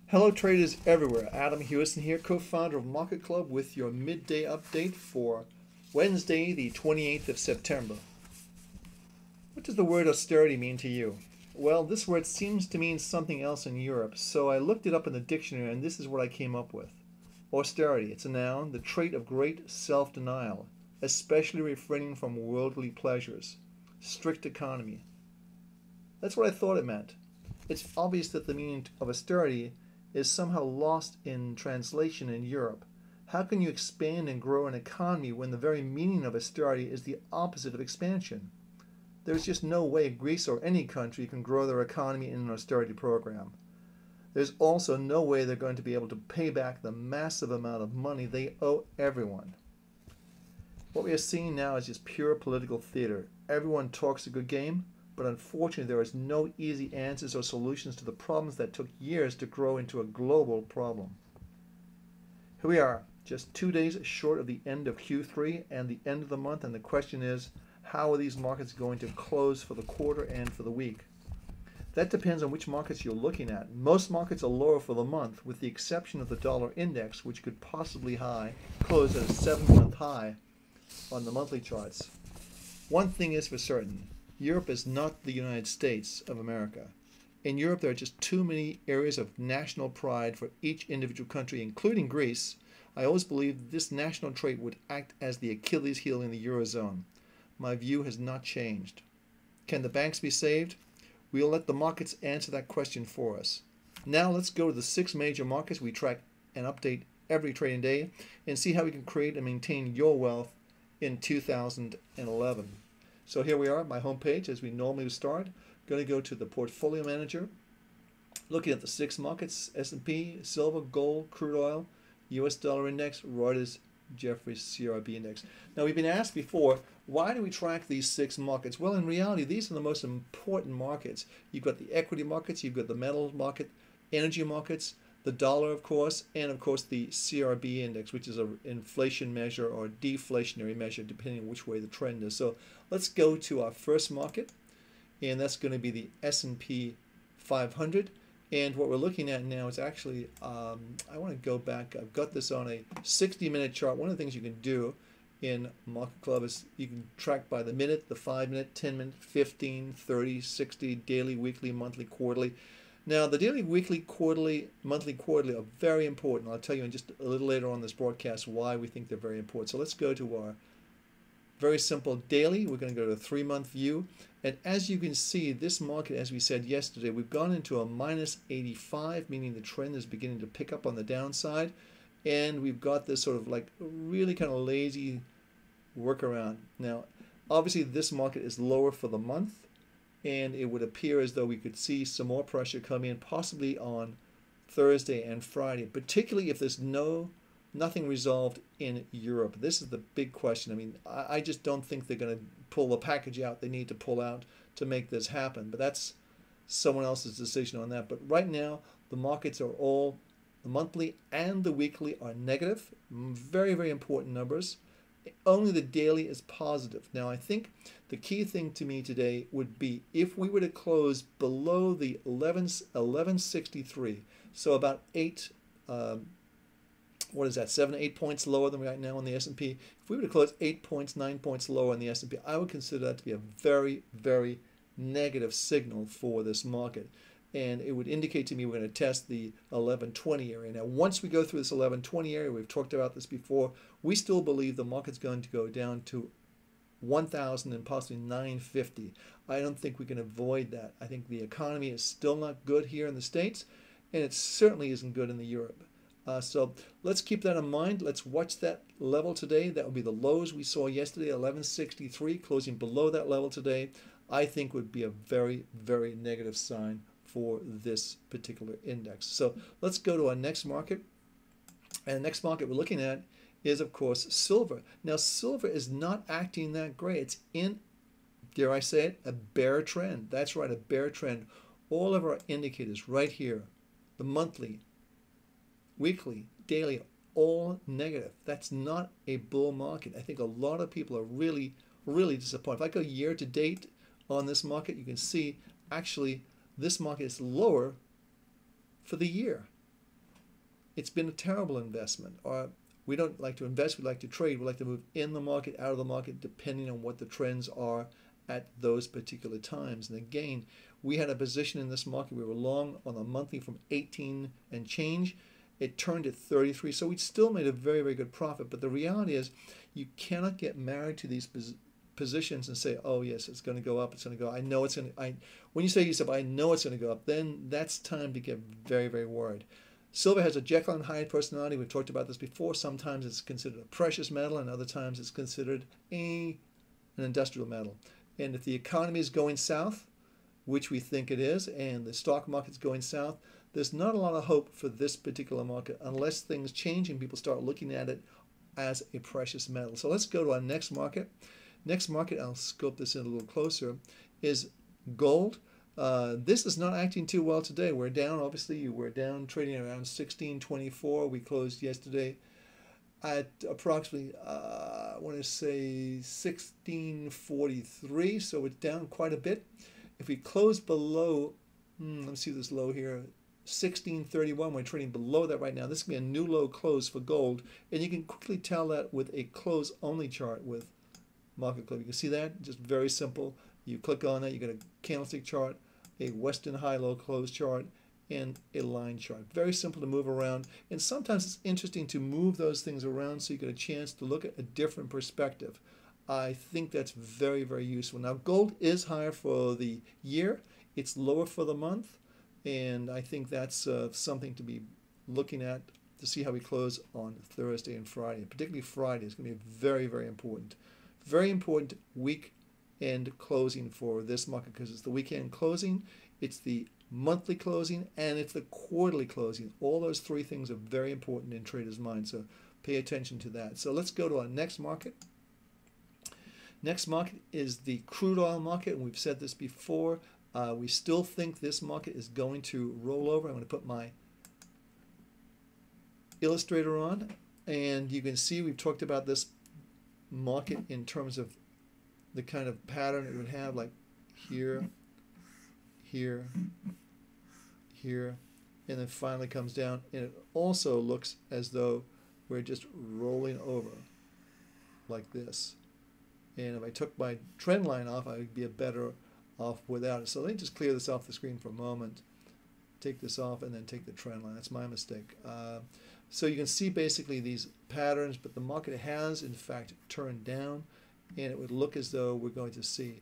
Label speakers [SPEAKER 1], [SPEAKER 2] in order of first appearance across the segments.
[SPEAKER 1] Hello traders everywhere, Adam Hewison here, co-founder of MarketClub with your midday update for Wednesday the 28th of September. What does the word austerity mean to you? Well, this word seems to mean something else in Europe, so I looked it up in the dictionary and this is what I came up with. Austerity, it's a noun, the trait of great self-denial, especially refraining from worldly pleasures. Strict economy. That's what I thought it meant. It's obvious that the meaning of austerity is somehow lost in translation in Europe. How can you expand and grow an economy when the very meaning of austerity is the opposite of expansion? There's just no way Greece or any country can grow their economy in an austerity program. There's also no way they're going to be able to pay back the massive amount of money they owe everyone. What we are seeing now is just pure political theater. Everyone talks a good game, but unfortunately there is no easy answers or solutions to the problems that took years to grow into a global problem. Here we are, just 2 days short of the end of Q3 and the end of the month, and the question is, how are these markets going to close for the quarter and for the week? That depends on which markets you're looking at. Most markets are lower for the month, with the exception of the dollar index, which could possibly close at a 7-month high on the monthly charts. One thing is for certain. Europe is not the United States of America. In Europe, there are just too many areas of national pride for each individual country, including Greece. I always believed this national trait would act as the Achilles heel in the Eurozone. My view has not changed. Can the banks be saved? We'll let the markets answer that question for us. Now let's go to the 6 major markets we track and update every trading day and see how we can create and maintain your wealth in 2011. So here we are at my homepage as we normally start. Going to go to the portfolio manager, looking at the 6 markets: S&P, silver, gold, crude oil, US dollar index, Reuters, Jefferies CRB index. Now we've been asked before, why do we track these 6 markets? Well, in reality, these are the most important markets. You've got the equity markets, you've got the metals market, energy markets, the dollar, of course, and of course the CRB index, which is an inflation measure or deflationary measure, depending on which way the trend is. So let's go to our first market, and that's going to be the S&P 500. And what we're looking at now is actually, I want to go back. I've got this on a 60-minute chart. One of the things you can do in MarketClub is you can track by the minute, the 5-minute, 10-minute, 15, 30, 60, daily, weekly, monthly, quarterly. Now, the daily, weekly, quarterly, monthly, quarterly are very important. I'll tell you in just a little later on this broadcast why we think they're very important. So let's go to our very simple daily. We're going to go to a 3-month view. And as you can see, this market, as we said yesterday, we've gone into a minus 85, meaning the trend is beginning to pick up on the downside. And we've got this sort of like really kind of lazy workaround. Now, obviously, this market is lower for the month, and it would appear as though we could see some more pressure come in possibly on Thursday and Friday, particularly if there's nothing resolved in Europe. This is the big question. I mean, I just don't think they're going to pull the package out they need to pull out to make this happen, but that's someone else's decision on that. But right now, the markets are all, the monthly and the weekly are negative, very, very important numbers. Only the daily is positive. Now, I think the key thing to me today would be if we were to close below the 1163, so about 7, 8 points lower than we're at now on the S&P. If we were to close 8 points, 9 points lower on the S&P, I would consider that to be a very, very negative signal for this market. And it would indicate to me we're going to test the 1120 area. Now, once we go through this 1120 area, we've talked about this before, we still believe the market's going to go down to 1,000 and possibly 950. I don't think we can avoid that. I think the economy is still not good here in the States, and it certainly isn't good in the Europe. So let's keep that in mind. Let's watch that level today. That would be the lows we saw yesterday, 1163, closing below that level today, I think would be a very, very negative sign for this particular index. So let's go to our next market. And the next market we're looking at is, of course, silver. Now, silver is not acting that great. It's in, dare I say it, a bear trend. That's right, a bear trend. All of our indicators right here, the monthly, weekly, daily, all negative. That's not a bull market. I think a lot of people are really, really disappointed. If I go year to date on this market, you can see actually this market is lower for the year. it's been a terrible investment. Or we don't like to invest, we like to trade. We like to move in the market, out of the market, depending on what the trends are at those particular times. And again, we had a position in this market. We were long on the monthly from 18 and change. It turned at 33, so we still made a very, very good profit. But the reality is you cannot get married to these positions and say, oh yes, it's going to go up, it's going to go. I know it's going to. When you say to yourself, I know it's going to go up, then that's time to get very, very worried. Silver has a Jekyll and Hyde personality. We've talked about this before. Sometimes it's considered a precious metal, and other times it's considered an industrial metal. And if the economy is going south, which we think it is, and the stock market's going south, there's not a lot of hope for this particular market unless things change and people start looking at it as a precious metal. So let's go to our next market. Next market, I'll scope this in a little closer, is gold. This is not acting too well today. We're down, obviously, we're down trading around 1624. We closed yesterday at approximately, I want to say 1643, so it's down quite a bit. If we close below, let's see this low here, 1631, we're trading below that right now. This can be a new low close for gold, and you can quickly tell that with a close-only chart with MarketClub. You can see that, just very simple. You click on it, you get a candlestick chart, a Western high-low close chart, and a line chart. Very simple to move around, and sometimes it's interesting to move those things around so you get a chance to look at a different perspective. I think that's very, very useful. Now, gold is higher for the year. It's lower for the month, and I think that's something to be looking at to see how we close on Thursday and Friday. Particularly Friday is going to be very, very important. Very important weekend closing for this market because it's the weekend closing, it's the monthly closing, and it's the quarterly closing. All those three things are very important in traders' minds, so pay attention to that. So let's go to our next market. Next market is the crude oil market, and we've said this before. We still think this market is going to roll over. I'm going to put my illustrator on, and you can see we've talked about this market in terms of the kind of pattern it would have, like here, here, here, and then finally comes down, and it also looks as though we're just rolling over like this. And if I took my trend line off, I would be better off without it. So let me just clear this off the screen for a moment, take this off, and then take the trend line. That's my mistake. So you can see basically these patterns, but the market has in fact turned down, and it would look as though we're going to see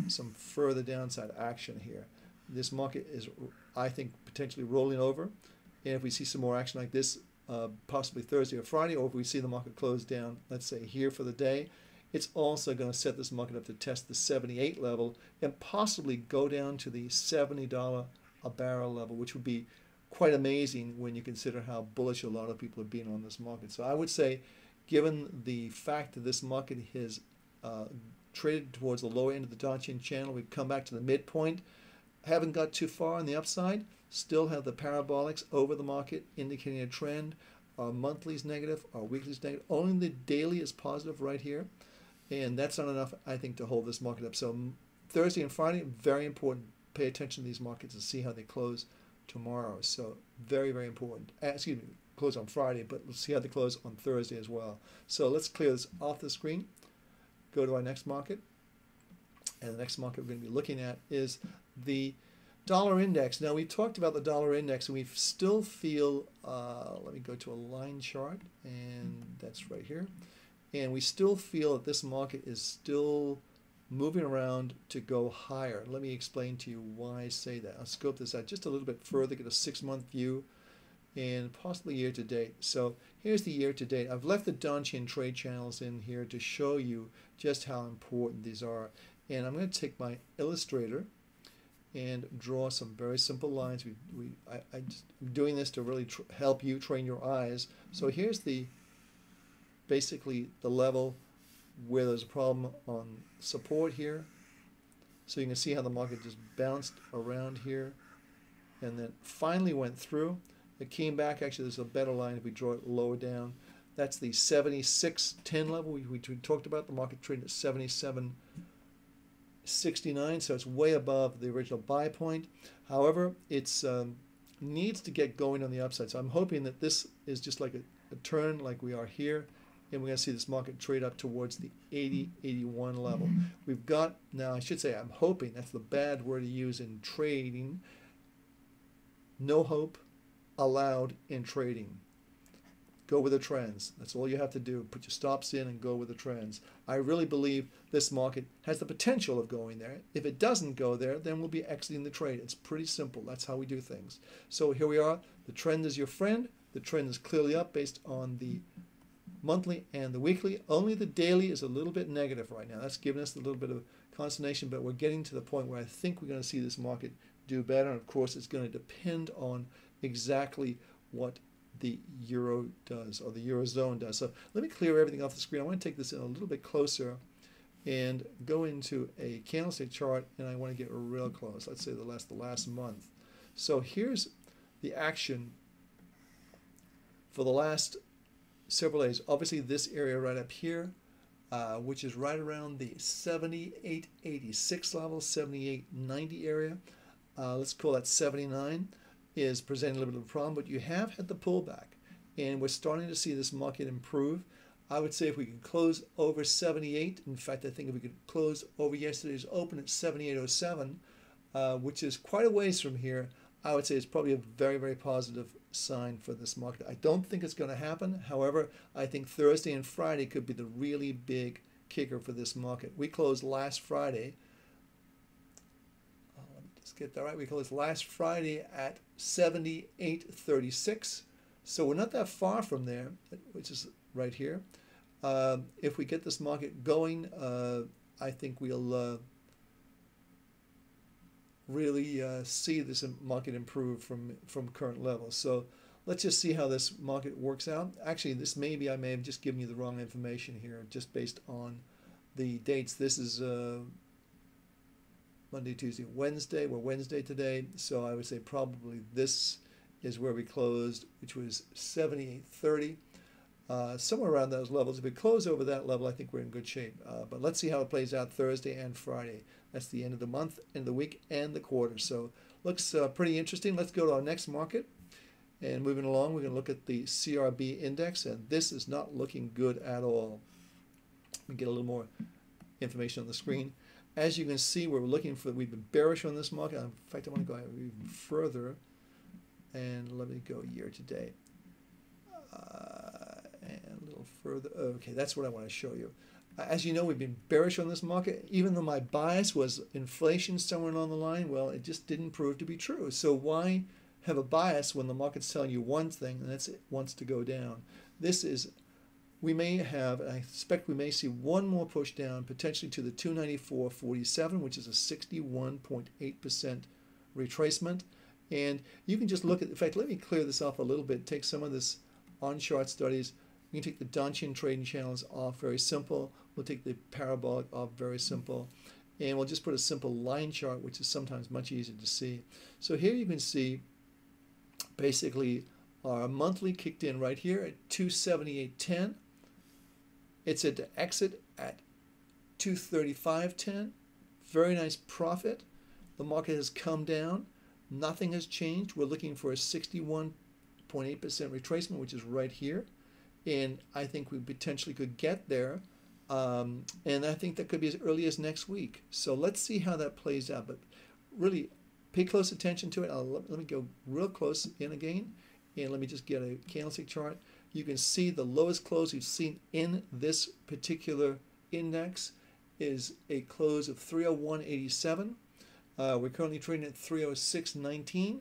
[SPEAKER 1] some further downside action here. This market is, I think, potentially rolling over, and if we see some more action like this, possibly Thursday or Friday, or if we see the market close down, let's say here for the day, it's also going to set this market up to test the 78 level and possibly go down to the $70 a barrel level, which would be quite amazing when you consider how bullish a lot of people have been on this market. So I would say, given the fact that this market has traded towards the lower end of the Donchian channel, we've come back to the midpoint, haven't got too far on the upside, still have the parabolics over the market indicating a trend. Our monthly is negative, our weekly is negative. Only the daily is positive right here, and that's not enough, I think, to hold this market up. So Thursday and Friday, very important. Pay attention to these markets and see how they close tomorrow. So very, very important. Excuse me, close on Friday, but let's see how they close on Thursday as well. So let's clear this off the screen, go to our next market, and the next market we're going to be looking at is the dollar index. Now, we talked about the dollar index, and we still feel, let me go to a line chart, and that's right here, and we still feel that this market is still moving around to go higher. Let me explain to you why I say that. I'll scope this out just a little bit further, get a 6-month view, and possibly year to date. So here's the year to date. I've left the Donchian trade channels in here to show you just how important these are. And I'm going to take my illustrator and draw some very simple lines. I'm doing this to really help you train your eyes. So here's basically the level where there's a problem on support here. So you can see how the market just bounced around here and then finally went through. It came back. Actually, there's a better line if we draw it lower down. That's the 76.10 level we talked about. The market traded at 77.69, so it's way above the original buy point. However, it's needs to get going on the upside. So I'm hoping that this is just like a turn like we are here, and we're going to see this market trade up towards the 80, 81 level. We've got, now I should say I'm hoping, that's the bad word to use in trading. No hope allowed in trading. Go with the trends. That's all you have to do. Put your stops in and go with the trends. I really believe this market has the potential of going there. If it doesn't go there, then we'll be exiting the trade. It's pretty simple. That's how we do things. So here we are. The trend is your friend. The trend is clearly up based on the monthly and the weekly. Only the daily is a little bit negative right now. That's giving us a little bit of consternation, but we're getting to the point where I think we're going to see this market do better. And of course, it's going to depend on exactly what the euro does, or the eurozone does. So let me clear everything off the screen. I want to take this in a little bit closer and go into a candlestick chart, and I want to get real close. Let's say the last month. So here's the action for the last several days. Obviously this area right up here, which is right around the 78.86 level, 78.90 area. Let's call that 79. Is presenting a little bit of a problem, but you have had the pullback, and we're starting to see this market improve. I would say if we can close over 78, in fact, I think if we could close over yesterday's open at 78.07, which is quite a ways from here, I would say it's probably a very, very positive sign for this market. I don't think it's going to happen. However, I think Thursday and Friday could be the really big kicker for this market. We closed last Friday. Get that right. We closed last Friday at 78.36, so we're not that far from there, which is right here. If we get this market going, I think we'll really see this market improve from current levels. So let's just see how this market works out. Actually, this maybe I may have just given you the wrong information here, just based on the dates. This is Monday, Tuesday, Wednesday. We're Wednesday today, so I would say probably this is where we closed, which was 78.30, somewhere around those levels. If we close over that level, I think we're in good shape. But let's see how it plays out Thursday and Friday. That's the end of the month, end of the week, and the quarter. So looks pretty interesting. Let's go to our next market. And moving along, we're going to look at the CRB index, and this is not looking good at all. Let me get a little more information on the screen. As you can see, we're looking for, we've been bearish on this market. In fact, I want to go even further, and let me go year to date. And a little further. Okay, that's what I want to show you. As you know, we've been bearish on this market. Even though my bias was inflation somewhere along the line, well, it just didn't prove to be true. So why have a bias when the market's telling you one thing and that's it wants to go down? This is, we may have, and I expect we may see one more push down, potentially to the 294.47, which is a 61.8% retracement. And you can just look at, in fact, let me clear this off a little bit, take some of this on-chart studies. You can take the Donchian trading channels off, very simple. We'll take the parabolic off, very simple. And we'll just put a simple line chart, which is sometimes much easier to see. So here you can see basically our monthly kicked in right here at 278.10. It's at the exit at 235.10. Very nice profit. The market has come down. Nothing has changed. We're looking for a 61.8% retracement, which is right here. And I think we potentially could get there. And I think that could be as early as next week. So let's see how that plays out. But really pay close attention to it. Let me go real close in again. And let me just get a candlestick chart. You can see the lowest close we've seen in this particular index is a close of 301.87. We're currently trading at 306.19.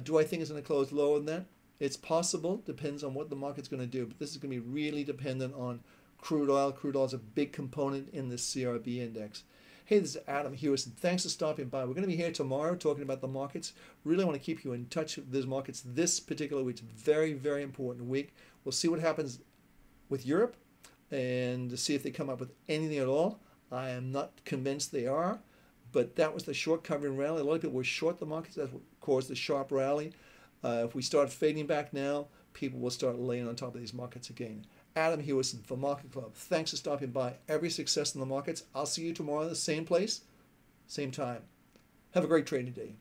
[SPEAKER 1] Do I think it's going to close lower than that? It's possible. Depends on what the market's going to do. But this is going to be really dependent on crude oil. Crude oil is a big component in this CRB index. Hey, this is Adam Hewison. Thanks for stopping by. We're going to be here tomorrow talking about the markets. Really want to keep you in touch with these markets this particular week. Very, very important week. We'll see what happens with Europe and to see if they come up with anything at all. I am not convinced they are, but that was the short covering rally. A lot of people were short the markets. That's what caused the sharp rally. If we start fading back now, people will start laying on top of these markets again. Adam Hewison for Market Club. Thanks for stopping by. Every success in the markets. I'll see you tomorrow, the same place, same time. Have a great trading day.